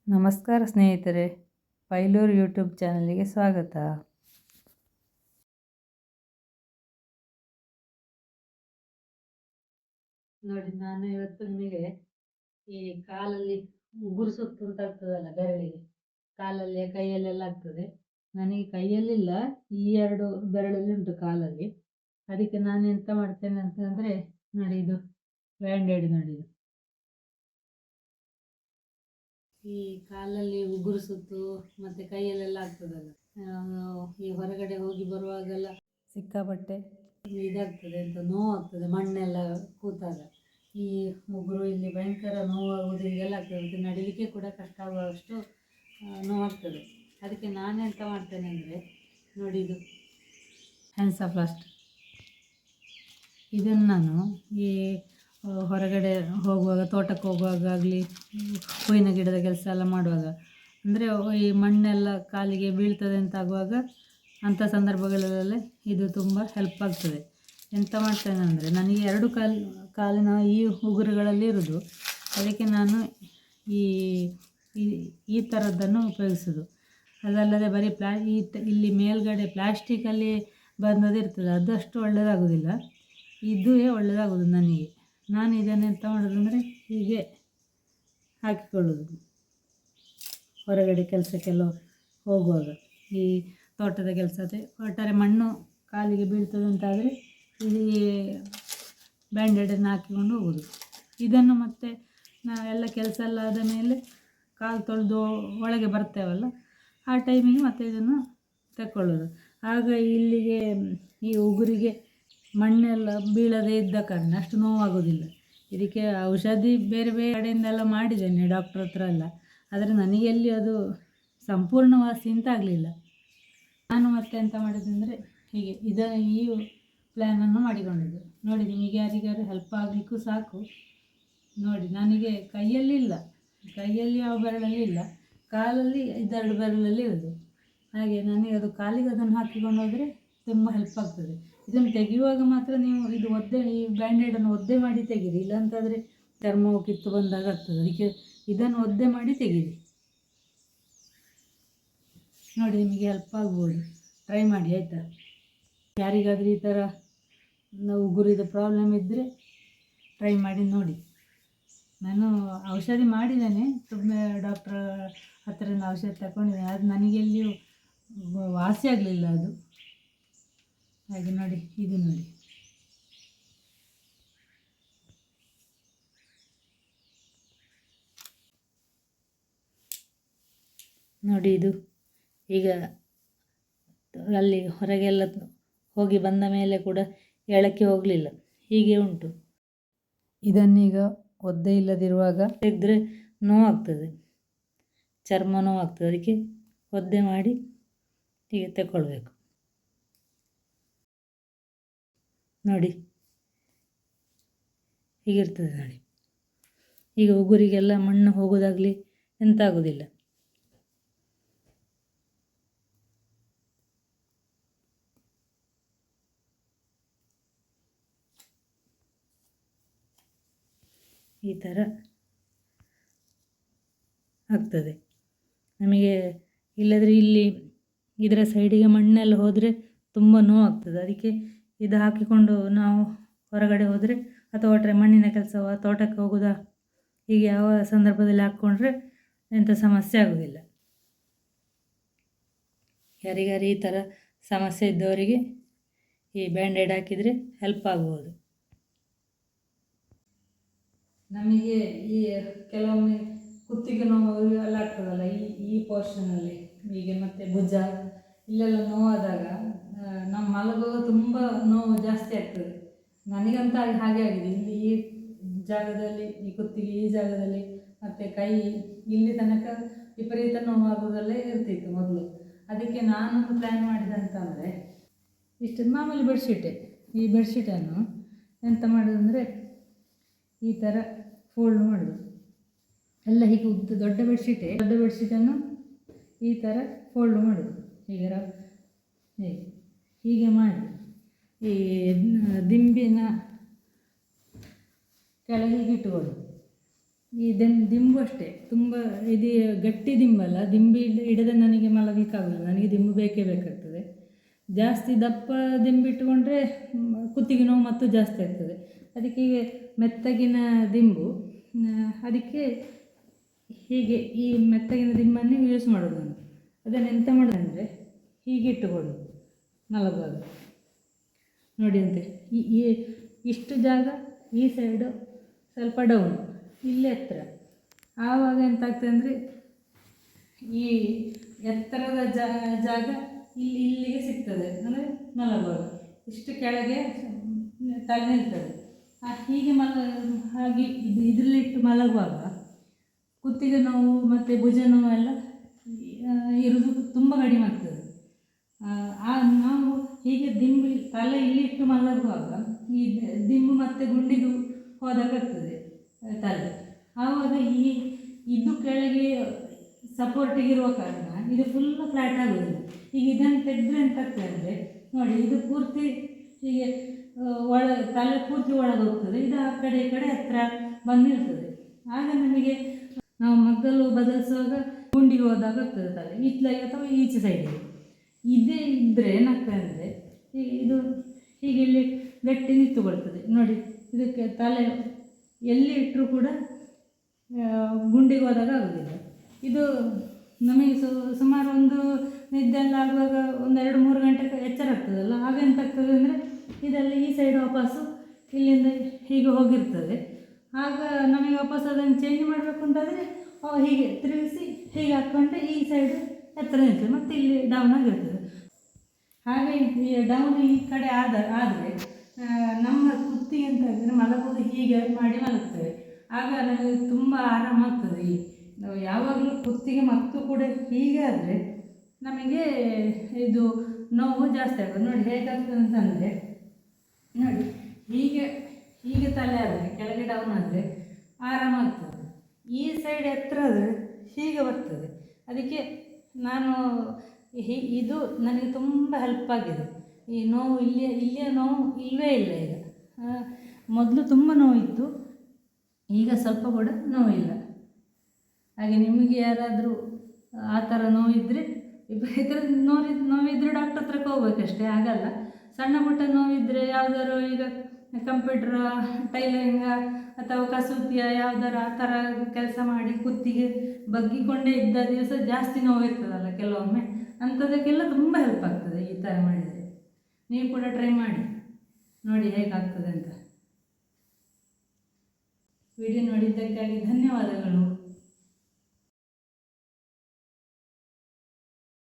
ನಮಸ್ಕಾರ ಸ್ನೇಹಿತರೆ, ಪೈಲೂರು ಯೂಟ್ಯೂಬ್ ಚಾನಲಿಗೆ ಸ್ವಾಗತ. ನೋಡಿ, ನಾನು ಇವತ್ತು ನಿಮಗೆ ಈ ಕಾಲಲ್ಲಿ ಉಗುರು ಸುತ್ತು ಅಂತ ಆಗ್ತದಲ್ಲ, ಬೆರಳಿಗೆ, ಕಾಲಲ್ಲಿ ಕೈಯಲ್ಲೆಲ್ಲ ಆಗ್ತದೆ. ನನಗೆ ಕೈಯಲ್ಲಿಲ್ಲ, ಈ 2 ಬೆರಳಲ್ಲಿ ಉಂಟು ಕಾಲಲ್ಲಿ. ಅದಕ್ಕೆ ನಾನು ಎಂತ ಮಾಡ್ತೇನೆ ಅಂತಂದರೆ, ನೋಡಿ ಇದು ಬ್ಯಾಂಡೇಡ್, ನೋಡಿ ಈ ಕಾಲಲ್ಲಿ ಉಗುರು ಸುತ್ತು ಮತ್ತು ಕೈಯಲ್ಲೆಲ್ಲ ಆಗ್ತದಲ್ಲ, ಈ ಹೊರಗಡೆ ಹೋಗಿ ಬರುವಾಗೆಲ್ಲ ಸಿಕ್ಕಾಪಟ್ಟೆ ಇದಾಗ್ತದೆ, ಅಂತ ನೋವಾಗ್ತದೆ, ಮಣ್ಣೆಲ್ಲ ಕೂತಾಗ ಈ ಉಗುರು ಇಲ್ಲಿ ಭಯಂಕರ ನೋವಾಗುವುದು, ಹೀಗೆಲ್ಲ ಆಗ್ತದೆ. ಮತ್ತು ನಡಿಲಿಕ್ಕೆ ಕೂಡ ಕಷ್ಟ ಆಗುವಷ್ಟು ನೋವಾಗ್ತದೆ. ಅದಕ್ಕೆ ನಾನೆಂತ ಮಾಡ್ತೇನೆ ಅಂದರೆ, ನೋಡಿ ಇದು ಹ್ಯಾನ್ಸಾಪ್ಲಾಸ್ಟ್, ಇದನ್ನು ನಾನು ಈ ಹೊರಗಡೆ ಹೋಗುವಾಗ, ತೋಟಕ್ಕೆ ಹೋಗುವಾಗ ಆಗಲಿ, ಹೂವಿನ ಗಿಡದ ಕೆಲಸ ಎಲ್ಲ ಮಾಡುವಾಗ, ಅಂದರೆ ಈ ಮಣ್ಣೆಲ್ಲ ಕಾಲಿಗೆ ಬೀಳ್ತದೆ ಅಂತ ಆಗುವಾಗ, ಅಂಥ ಸಂದರ್ಭಗಳಲ್ಲೇ ಇದು ತುಂಬ ಹೆಲ್ಪ್ ಆಗ್ತದೆ. ಎಂತ ಮಾಡ್ತೇನೆ ಅಂದರೆ, ನನಗೆ 2 ಕಾಲಿನ ಈ ಉಗುರುಗಳಲ್ಲಿ ಇರೋದು, ಅದಕ್ಕೆ ನಾನು ಈ ಥರದ್ದನ್ನು ಉಪಯೋಗಿಸೋದು. ಅದಲ್ಲದೆ ಬರೀ ಇಲ್ಲಿ ಮೇಲ್ಗಡೆ ಪ್ಲ್ಯಾಸ್ಟಿಕಲ್ಲಿ ಬಂದದಿರ್ತದೆ, ಅದು ಅಷ್ಟು ಒಳ್ಳೆಯದಾಗೋದಿಲ್ಲ, ಇದುವೇ ಒಳ್ಳೆಯದಾಗೋದು ನನಗೆ. ನಾನು ಇದನ್ನು ಎಂತ ಮಾಡೋದು ಅಂದರೆ, ಹೀಗೆ ಹಾಕಿಕೊಳ್ಳೋದು ಹೊರಗಡೆ ಕೆಲಸಕ್ಕೆಲ್ಲ ಹೋಗುವಾಗ. ಈ ತೋಟದ ಕೆಲಸ, ಒಟ್ಟಾರೆ ಮಣ್ಣು ಕಾಲಿಗೆ ಬೀಳ್ತದೆ ಅಂತಾದರೆ ಈ ಬ್ಯಾಂಡೇಡನ್ನು ಹಾಕಿಕೊಂಡು ಹೋಗೋದು. ಇದನ್ನು ಮತ್ತೆ ಎಲ್ಲ ಕೆಲಸ ಎಲ್ಲ ಆದ ಮೇಲೆ ಕಾಲು ತೊಳೆದು ಒಳಗೆ ಬರ್ತೇವಲ್ಲ, ಆ ಟೈಮಿಗೆ ಮತ್ತೆ ಇದನ್ನು ತಗೊಳ್ಳೋದು. ಆಗ ಇಲ್ಲಿಗೆ ಈ ಉಗುರಿಗೆ ಮಣ್ಣೆಲ್ಲ ಬೀಳದೇ ಇದ್ದ ಕಾರಣ ಅಷ್ಟು ನೋವಾಗೋದಿಲ್ಲ. ಇದಕ್ಕೆ ಔಷಧಿ ಬೇರೆ ಬೇರೆ ಕಡೆಯಿಂದೆಲ್ಲ ಮಾಡಿದ್ದೇನೆ, ಡಾಕ್ಟ್ರ್ ಹತ್ರ ಎಲ್ಲ, ಆದರೆ ನನಗೆ ಎಲ್ಲಿ ಅದು ಸಂಪೂರ್ಣ ವಾಸಿ ಅಂತ ಆಗಲಿಲ್ಲ. ನಾನು ಮತ್ತೆ ಎಂತ ಮಾಡಿದ್ದೆಂದರೆ, ಹೀಗೆ ಈ ಪ್ಲ್ಯಾನನ್ನು ಮಾಡಿಕೊಂಡಿದ್ದು. ನೋಡಿ, ನಿಮಗೆ ಯಾರಿಗಾರು ಹೆಲ್ಪ್ ಆಗಲಿಕ್ಕೂ ಸಾಕು. ನೋಡಿ, ನನಗೆ ಕೈಯಲ್ಲಿ ಯಾವ ಬೆರಳಲ್ಲಿ ಇಲ್ಲ, ಕಾಲಲ್ಲಿ 2 ಬೆರಳಲ್ಲಿ ಇರೋದು. ಹಾಗೆ ನನಗೆ ಅದು ಕಾಲಿಗೆ ಅದನ್ನು ಹಾಕಿಕೊಂಡು ಹೋದರೆ ತುಂಬ ಹೆಲ್ಪ್ ಆಗ್ತದೆ. ಇದನ್ನು ತೆಗೆಯುವಾಗ ಮಾತ್ರ ನೀವು ಈ ಬ್ಯಾಂಡೇಡನ್ನು ಒದ್ದೆ ಮಾಡಿ ತೆಗೀರಿ, ಇಲ್ಲಾಂತಾದರೆ ಚರ್ಮವು ಕಿತ್ತು ಬಂದಾಗ ಆಗ್ತದೆ. ಅದಕ್ಕೆ ಇದನ್ನು ಒದ್ದೆ ಮಾಡಿ ತೆಗೀರಿ. ನೋಡಿ, ನಿಮಗೆ ಹೆಲ್ಪ್ ಆಗ್ಬೋದು, ಟ್ರೈ ಮಾಡಿ ಆಯಿತಾ. ಯಾರಿಗಾದರೂ ಈ ಥರ ಉಗುರಿದ ಪ್ರಾಬ್ಲಮ್ ಇದ್ದರೆ ಟ್ರೈ ಮಾಡಿ ನೋಡಿ. ನಾನು ಔಷಧಿ ಮಾಡಿದ್ದೇನೆ, ತುಂಬ ಡಾಕ್ಟ್ರ ಹತ್ತಿರದಿಂದ ಔಷಧಿ ತಗೊಂಡಿದ್ದೇನೆ, ಅದು ನನಗೆ ಎಲ್ಲಿಯೂ ವಾಸಿ ಆಗಲಿಲ್ಲ ಅದು. ಹಾಗೆ ನೋಡಿ, ಇದು ನೋಡಿ ಇದು ಈಗ ಅಲ್ಲಿ ಹೊರಗೆಲ್ಲ ಹೋಗಿ ಬಂದ ಮೇಲೆ ಕೂಡ ಎಳಕ್ಕೆ ಹೋಗಲಿಲ್ಲ, ಹೀಗೆ ಉಂಟು. ಇದನ್ನೀಗ ಒದ್ದೆ ಇಲ್ಲದಿರುವಾಗ ತೆಗೆದ್ರೆ ನೋವಾಗ್ತದೆ, ಚರ್ಮ ನೋವಾಗ್ತದೆ. ಅದಕ್ಕೆ ಒದ್ದೆ ಮಾಡಿ ಹೀಗೆ ತಗೊಳ್ಬೇಕು. ನೋಡಿ, ಹೀಗಿರ್ತದೆ ನೋಡಿ. ಈಗ ಉಗುರಿಗೆಲ್ಲ ಮಣ್ಣು ಹೋಗೋದಾಗಲಿ ಎಂತ ಆಗೋದಿಲ್ಲ. ಈ ಥರ ಆಗ್ತದೆ ನಮಗೆ. ಇಲ್ಲದ್ರೆ ಇಲ್ಲಿ ಇದರ ಸೈಡಿಗೆ ಮಣ್ಣೆಲ್ಲ ಹೋದರೆ ತುಂಬ ನೋವಾಗ್ತದೆ. ಅದಕ್ಕೆ ಇದು ಹಾಕಿಕೊಂಡು ನಾವು ಹೊರಗಡೆ ಹೋದರೆ, ಅಥವಾ ಒಟ್ಟಾರೆ ಮಣ್ಣಿನ ಕೆಲಸವ, ತೋಟಕ್ಕೆ ಹೋಗೋದಾ, ಹೀಗೆ ಯಾವ ಸಂದರ್ಭದಲ್ಲಿ ಹಾಕ್ಕೊಂಡ್ರೆ ಎಂಥ ಸಮಸ್ಯೆ ಆಗೋದಿಲ್ಲ. ಯಾರಿಗಾರು ಈ ಥರ ಸಮಸ್ಯೆ ಇದ್ದವರಿಗೆ ಈ ಬ್ಯಾಂಡೇಡ್ ಹಾಕಿದರೆ ಹೆಲ್ಪ್ ಆಗ್ಬೋದು. ನಮಗೆ ಈ ಕೆಲವೊಮ್ಮೆ ಕುತ್ತಿಗೆ ನೋವು ಎಲ್ಲ ಆಗ್ತದಲ್ಲ, ಈ ಪೋರ್ಷನಲ್ಲಿ, ಹೀಗೆ ಮತ್ತು ಭುಜ ಇಲ್ಲೆಲ್ಲ ನೋವಾದಾಗ ನಮ್ಮ ಮಲಗುವಾಗ ತುಂಬ ನೋವು ಜಾಸ್ತಿ ಆಗ್ತದೆ. ನನಗಂತ ಹಾಗೆ ಆಗಿದೆ. ಈ ಜಾಗದಲ್ಲಿ, ಈ ಕುತ್ತಿಗೆ ಈ ಜಾಗದಲ್ಲಿ, ಮತ್ತು ಕೈ ಇಲ್ಲಿ ತನಕ ವಿಪರೀತ ನೋವಾಗೋದಲ್ಲೇ ಇರ್ತಿತ್ತು ಮೊದಲು. ಅದಕ್ಕೆ ನಾನೊಂದು ಪ್ಲ್ಯಾನ್ ಮಾಡಿದಂತಂದರೆ, ಇಷ್ಟು ಮಾಮೂಲಿ ಬೆಡ್ಶೀಟೆ, ಈ ಬೆಡ್ಶೀಟನ್ನು ಎಂತ ಮಾಡೋದಂದರೆ, ಈ ಥರ ಫೋಲ್ಡ್ ಮಾಡೋದು ಎಲ್ಲ. ಹೀಗೆ ದೊಡ್ಡ ಬೆಡ್ಶೀಟನ್ನು ಈ ಥರ ಫೋಲ್ಡ್ ಮಾಡೋದು. ಹೀಗೆ ಮಾಡಿ ಈ ದಿಂಬಿನ ಕೆಳಗೆ ಇಟ್ಟುಕೊಳ್ಳೋದು. ಈ ದಿಂಬು ಅಷ್ಟೇ ತುಂಬ ಇದು ಗಟ್ಟಿ ದಿಂಬಲ್ಲ, ಇಡದೆ ನನಗೆ ಮಲಗಲಿಕ್ಕಾಗಲ್ಲ, ನನಗೆ ದಿಂಬು ಬೇಕೇ ಬೇಕಾಗ್ತದೆ. ಜಾಸ್ತಿ ದಪ್ಪ ದಿಂಬಿಟ್ಟುಕೊಂಡ್ರೆ ಕುತ್ತಿಗೆ ನೋವು ಮತ್ತು ಜಾಸ್ತಿ ಆಗ್ತದೆ. ಅದಕ್ಕೆ ಹೀಗೆ ಮೆತ್ತಗಿನ ದಿಂಬು, ಅದಕ್ಕೆ ಹೀಗೆ ಈ ಮೆತ್ತಗಿನ ದಿಂಬನ್ನೇ ಯೂಸ್ ಮಾಡೋದು ನಾನು. ಅದನ್ನು ಎಂತ ಮಾಡೋದಂದರೆ ಹೀಗೆ ಇಟ್ಟುಕೊಳ್ಳೋದು ಮಲಗುವಾಗ. ನೋಡಿ ಅಂತೆ ಈ ಇಷ್ಟು ಜಾಗ ಈ ಸೈಡು ಸ್ವಲ್ಪ ಡೌನು, ಇಲ್ಲಿ ಎತ್ತರ. ಆವಾಗ ಎಂತಾಗ್ತದೆ ಅಂದರೆ ಈ ಎತ್ತರದ ಜಾಗ ಇಲ್ಲಿಗೆ ಸಿಗ್ತದೆ, ಅಂದರೆ ಮಲಗುವಾಗ ಇಷ್ಟು ಕೆಳಗೆ ತಲೆ ನಿಲ್ತದೆ. ಹೀಗೆ ಹಾಗೆ ಇದರಲ್ಲಿಟ್ಟು ಮಲಗುವಾಗ ಕುತ್ತಿಗೆ ನೋವು ಮತ್ತು ಭುಜ ನೋವೆಲ್ಲ ಇರೋದು ತುಂಬ ಕಡಿಮೆ ಆಗ್ತದೆ. ನಾವು ಹೀಗೆ ತಲೆ ಇಲ್ಲಿಟ್ಟು ಮಲಗುವಾಗ ಈ ದಿಂಬು ಮತ್ತು ಗುಂಡಿಗೂ ಹೋದಾಗ್ತದೆ ತಲೆ. ಆವಾಗ ಇದು ಕೆಳಗೆ ಸಪೋರ್ಟಿಗಿರುವ ಕಾರಣ ಇದು ಫುಲ್ ಫ್ಲ್ಯಾಟ್ ಆಗೋದಿಲ್ಲ. ಈಗ ಇದನ್ನು ತೆಗೆದ್ರೆ ಎಂತಾಗ್ತದೆ ಅಂದರೆ ನೋಡಿ, ಇದು ಪೂರ್ತಿ ಹೀಗೆ ತಲೆ ಪೂರ್ತಿ ಒಳಗೋಗ್ತದೆ, ಇದು ಆ ಕಡೆ ಈ ಕಡೆ ಹತ್ತಿರ ಬಂದಿರ್ತದೆ. ಆಗ ನಮಗೆ ನಾವು ಮಗ್ಗಲು ಬದಲಿಸುವಾಗ ಗುಂಡಿಗೆ ಹೋದಾಗ ಆಗ್ತದೆ ತಲೆ ಇತ್ಲಾಗೆ ಅಥವಾ ಈಚೆ ಸೈಡಿಗೆ. ಇದೇ ಇದ್ದರೆ ಏನಾಗ್ತದೆ ಅಂದರೆ ಇದು ಹೀಗೆ ಇಲ್ಲಿ ಗಟ್ಟಿ ನಿಂತುಕೊಳ್ತದೆ. ನೋಡಿ, ಇದಕ್ಕೆ ತಲೆ ಎಲ್ಲಿ ಇಟ್ಟರೂ ಕೂಡ ಗುಂಡಿಗೆ ಹೋದಾಗ ಆಗೋದಿಲ್ಲ. ಇದು ನಮಗೆ ಸುಮಾರು ಒಂದು ನಿದ್ದೆಲ್ಲ ಆಗುವಾಗ 1-2-3 ಗಂಟೆ ಎಚ್ಚರ ಆಗ್ತದಲ್ಲ, ಆಗ ಎಂತಾಗ್ತದೆ ಅಂದರೆ ಇದೆಲ್ಲ ಈ ಸೈಡ್ ವಾಪಸ್ಸು ಇಲ್ಲಿಂದ ಹೀಗೆ ಹೋಗಿರ್ತದೆ. ಆಗ ನಮಗೆ ವಾಪಸ್ ಅದನ್ನು ಚೇಂಜ್ ಮಾಡಬೇಕು ಅಂತಾದರೆ ಹೀಗೆ ತಿರುಗಿಸಿ ಹೀಗೆ ಹಾಕ್ಕೊಂಡ್ರೆ ಈ ಸೈಡ್ ಎತ್ತರ ನಿಲ್ತದೆ ಮತ್ತು ಇಲ್ಲಿ ಡೌನ್ ಆಗಿರ್ತದೆ. ಹಾಗೆ ಈ ಡೌನ್ ಈ ಕಡೆ ಆದರೆ ನಮ್ಮ ಕುತ್ತಿಗೆ ಅಂತ ಹೇಳಿದರೆ ಮಲಗೋದು ಹೀಗೆ ಮಾಡಿ ಮಲಗ್ತೇವೆ. ಆಗ ನಮಗೆ ತುಂಬ ಆರಾಮಾಗ್ತದೆ. ನಾವು ಯಾವಾಗಲೂ ಕುತ್ತಿಗೆ ಮತ್ತು ಕೂಡ ಹೀಗೆ ಆದರೆ ನಮಗೆ ಇದು ನೋವು ಜಾಸ್ತಿ ಆಗೋದು. ನೋಡಿ ಹೇಗಾಗ್ತದೆ ಅಂತಂದರೆ, ನೋಡಿ ಹೀಗೆ ತಲೆ ಆದರೆ ಕೆಳಗೆ ಡೌನ್ ಆದರೆ ಆರಾಮಾಗ್ತದೆ. ಈ ಸೈಡ್ ಎತ್ತರ ಆದರೆ ಹೀಗೆ ಬರ್ತದೆ. ಅದಕ್ಕೆ ನಾನು ಇದು ನನಗೆ ತುಂಬ ಹೆಲ್ಪ್ ಆಗಿದೆ. ಈ ನೋವು ಇಲ್ಲಿಯ ನೋವು ಇಲ್ಲವೇ ಇಲ್ಲ. ಈಗ ಮೊದಲು ತುಂಬ ನೋವಿತ್ತು, ಈಗ ಸ್ವಲ್ಪ ಕೂಡ ನೋವಿಲ್ಲ. ಹಾಗೆ ನಿಮಗೆ ಯಾರಾದರೂ ಆ ಥರ ನೋವಿದ್ದರೆ ವಿಪರೀತ ನೋವಿದ್ದರೆ ಡಾಕ್ಟರ್ ಹತ್ರಕ್ಕೆ ಹೋಗ್ಬೇಕಷ್ಟೇ, ಆಗಲ್ಲ. ಸಣ್ಣ ಪುಟ್ಟ ನೋವಿದ್ದರೆ ಯಾವುದಾದ್ರು ಈಗ ಕಂಪ್ಯೂಟ್ರ, ಟೈಲರಿಂಗ ಅಥವಾ ಕಸೂತಿಯ ಯಾವುದಾರು ಆ ಥರ ಕೆಲಸ ಮಾಡಿ ಕುತ್ತಿಗೆ ಬಗ್ಗಿಕೊಂಡೇ ಇದ್ದ ದಿವಸ ಜಾಸ್ತಿ ನೋವಿರ್ತದಲ್ಲ ಕೆಲವೊಮ್ಮೆ, ಅಂಥದಕ್ಕೆಲ್ಲ ತುಂಬ ಹೆಲ್ಪ್ ಆಗ್ತದೆ ಈ ಥರ ಮಾಡಿದರೆ. ನೀವು ಕೂಡ ಟ್ರೈ ಮಾಡಿ ನೋಡಿ ಹೇಗಾಗ್ತದೆ ಅಂತ. ವಿಡಿಯೋ ನೋಡಿದ್ದಕ್ಕಾಗಿ ಧನ್ಯವಾದಗಳು.